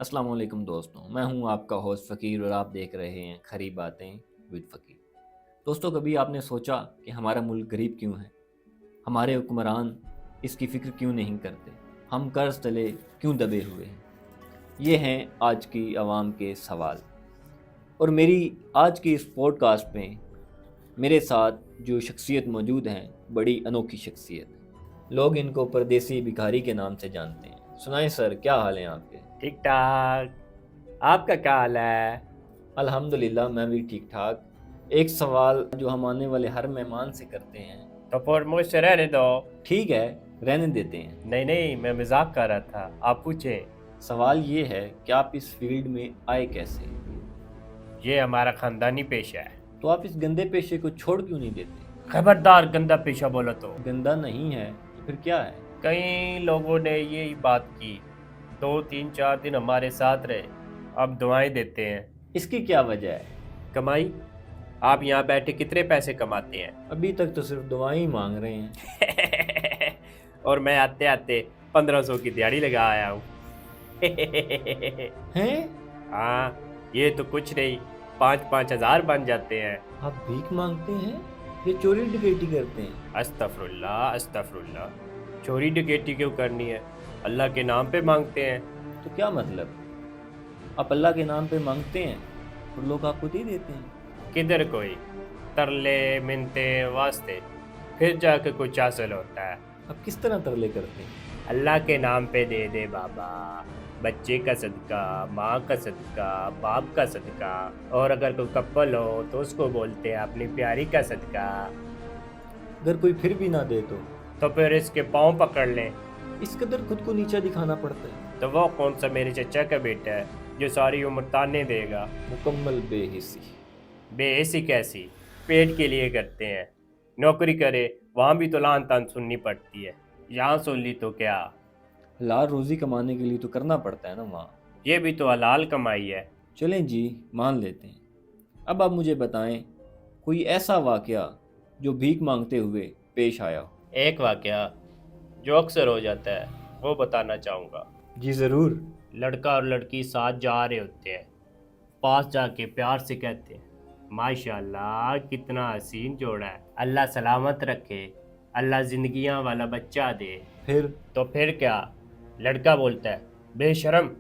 अस्सलाम वालेकुम दोस्तों, मैं हूं आपका होस्ट फ़कीर और आप देख रहे हैं खरी बातें विद फ़कीर। दोस्तों, कभी आपने सोचा कि हमारा मुल्क गरीब क्यों है? हमारे हुक्मरान इसकी फ़िक्र क्यों नहीं करते? हम कर्ज़ तले क्यों दबे हुए हैं? ये हैं आज की आवाम के सवाल। और मेरी आज की इस पॉडकास्ट में मेरे साथ जो शख्सियत मौजूद हैं, बड़ी अनोखी शख्सियत है। लोग इनको परदेसी भिखारी के नाम से जानते हैं। सुनाएं सर, क्या हाल हैं आपके? ठीक ठाक। आपका क्या हाल है? अल्हम्दुलिल्लाह, मैं भी ठीक ठाक। एक सवाल जो हम आने वाले हर मेहमान से करते हैं। तो फिर मुझसे रहने दो। ठीक है, रहने देते हैं। नहीं नहीं, मैं मजाक कर रहा था, आप पूछें। सवाल ये है कि आप इस फील्ड में आए कैसे? ये हमारा खानदानी पेशा है। तो आप इस गंदे पेशे को छोड़ क्यों नहीं देते? खबरदार गंदा पेशा बोलो तो। गंदा नहीं है तो फिर क्या है? कई लोगों ने यही बात की, 2 3 4 दिन हमारे साथ रहे, अब दुआएं देते हैं। इसकी क्या वजह है? कमाई। आप यहाँ बैठे कितने पैसे कमाते हैं? अभी तक तो सिर्फ दुआएं ही मांग रहे हैं। और मैं आते आते 1500 की दिहाड़ी लगा आया हूँ। हैं? हाँ, ये तो कुछ नहीं, 5 5 हज़ार बन जाते हैं। आप भीख मांगते हैं या चोरी डकैती करते हैं? अस्तगफुरुल्लाह अस्तगफुरुल्लाह। चोरी डकैती क्यों करनी है? अल्लाह के नाम पे मांगते हैं। तो क्या मतलब? आप अल्लाह के नाम पे मांगते हैं और लोग आपको दे देते हैं? किधर कोई तरले मिन्नते वास्ते, फिर जाके कुछ हासिल होता है। आप किस तरह तरले करते हैं? अल्लाह के नाम पे दे दे बाबा, बच्चे का सदका, माँ का सदका, बाप का सदका, और अगर कोई कपल हो तो उसको बोलते हैं अपनी प्यारी का सदका। अगर कोई फिर भी ना दे तो फिर इसके पाँव पकड़ लें। इस कदर खुद को नीचा दिखाना पड़ता है? तो वो कौन सा मेरे चचा का बेटा है जो सारी उम्र ताने देगा? मुकम्मल बेहिसी। बेहिसी कैसी? पेट के लिए करते हैं। नौकरी करे वहाँ भी तो लान तान सुननी पड़ती है, यहाँ सुन ली तो क्या। हलाल रोज़ी कमाने के लिए तो करना पड़ता है ना वहाँ। ये भी तो हलाल कमाई है। चलें जी, मान लेते हैं। अब आप मुझे बताएं कोई ऐसा वाक़या जो भीख मांगते हुए पेश आया हो। एक वाकया जो अक्सर हो जाता है वो बताना चाहूँगा। जी ज़रूर। लड़का और लड़की साथ जा रहे होते हैं, पास जाके प्यार से कहते हैं, माशाल्लाह कितना हसीन जोड़ा है, अल्लाह सलामत रखे, अल्लाह जिंदगियां वाला बच्चा दे। फिर? तो फिर क्या? लड़का बोलता है, बेशरम,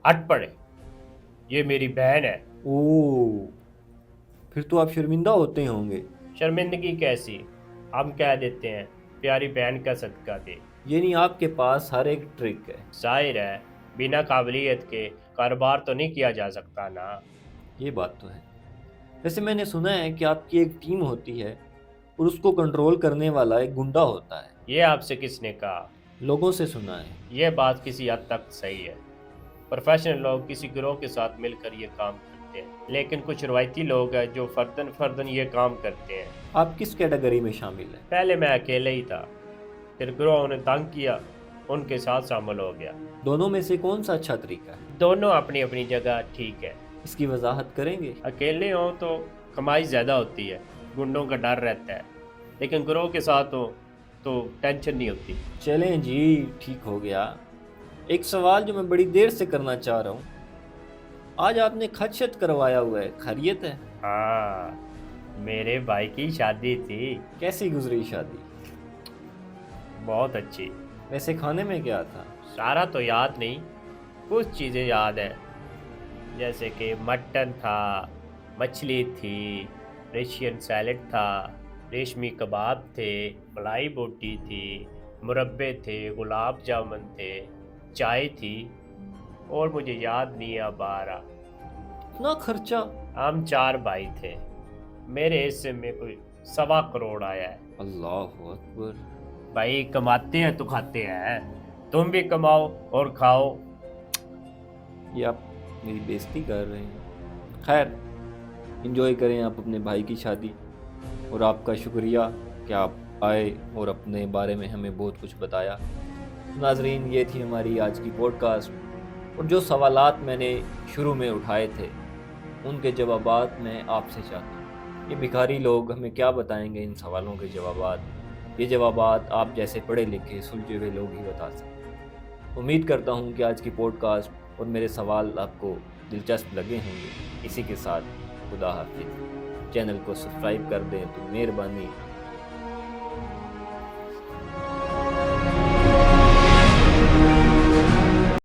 हट पड़े, ये मेरी बहन है। ओह, फिर तो आप शर्मिंदा होते होंगे। शर्मिंदगी कैसी? हम कह देते हैं, प्यारी बहन का सदका दे। यानी आपके पास हर एक ट्रिक है। जाहिर है, बिना काबिलियत के कारोबार तो नहीं किया जा सकता ना। ये बात तो है। वैसे मैंने सुना है कि आपकी एक टीम होती है और उसको कंट्रोल करने वाला एक गुंडा होता है। ये आपसे किसने कहा? लोगों से सुना है। यह बात किसी हद तक सही है। प्रोफेशनल लोग किसी गिरोह के साथ मिलकर ये काम करते हैं, लेकिन कुछ रवायती लोग हैं जो फर्दन फर्दन ये काम करते हैं। आप किस कैटेगरी में शामिल हैं? पहले मैं अकेले ही था, फिर गिरोह ने तंग किया, उनके साथ शामिल हो गया। दोनों में से कौन सा अच्छा तरीका है? दोनों अपनी अपनी जगह ठीक है। इसकी वजाहत करेंगे? अकेले हो तो कमाई ज़्यादा होती है, गुंडों का डर रहता है, लेकिन गिरोह के साथ हो तो टेंशन नहीं होती। चलें जी, ठीक हो गया। एक सवाल जो मैं बड़ी देर से करना चाह रहा हूँ। आज आपने खदशत करवाया हुआ है, खैरियत है? हाँ, मेरे भाई की शादी थी। कैसी गुजरी शादी? बहुत अच्छी। वैसे खाने में क्या था? सारा तो याद नहीं, कुछ चीज़ें याद हैं, जैसे कि मटन था, मछली थी, रशियन सैलेड था, रेशमी कबाब थे, मलाई बोटी थी, मुरब्बे थे, गुलाब जामुन थे, चाय थी, और मुझे याद नहीं अब आ रहा। इतना खर्चा? हम 4 भाई थे, मेरे हिस्से में कोई 1.25 करोड़ आया है। अल्लाह अकबर। भाई कमाते हैं तो खाते हैं, तुम भी कमाओ और खाओ। ये आप मेरी बेइज्जती कर रहे हैं। खैर, इंजॉय करें आप अपने भाई की शादी। और आपका शुक्रिया कि आप आए और अपने बारे में हमें बहुत कुछ बताया। नाजरीन, ये थी हमारी आज की पॉडकास्ट। और जो सवालात मैंने शुरू में उठाए थे उनके जवाबात मैं आपसे चाहता हूँ। ये भिखारी लोग हमें क्या बताएंगे इन सवालों के जवाबात? ये जवाबात आप जैसे पढ़े लिखे सुलझे हुए लोग ही बता सकते हैं। उम्मीद करता हूँ कि आज की पॉडकास्ट اور میرے سوال آپ کو دلچسپ لگے ہوں گے۔ اسی کے ساتھ خدا حافظ۔ چینل کو سبسکرائب کر دیں تو مہربانی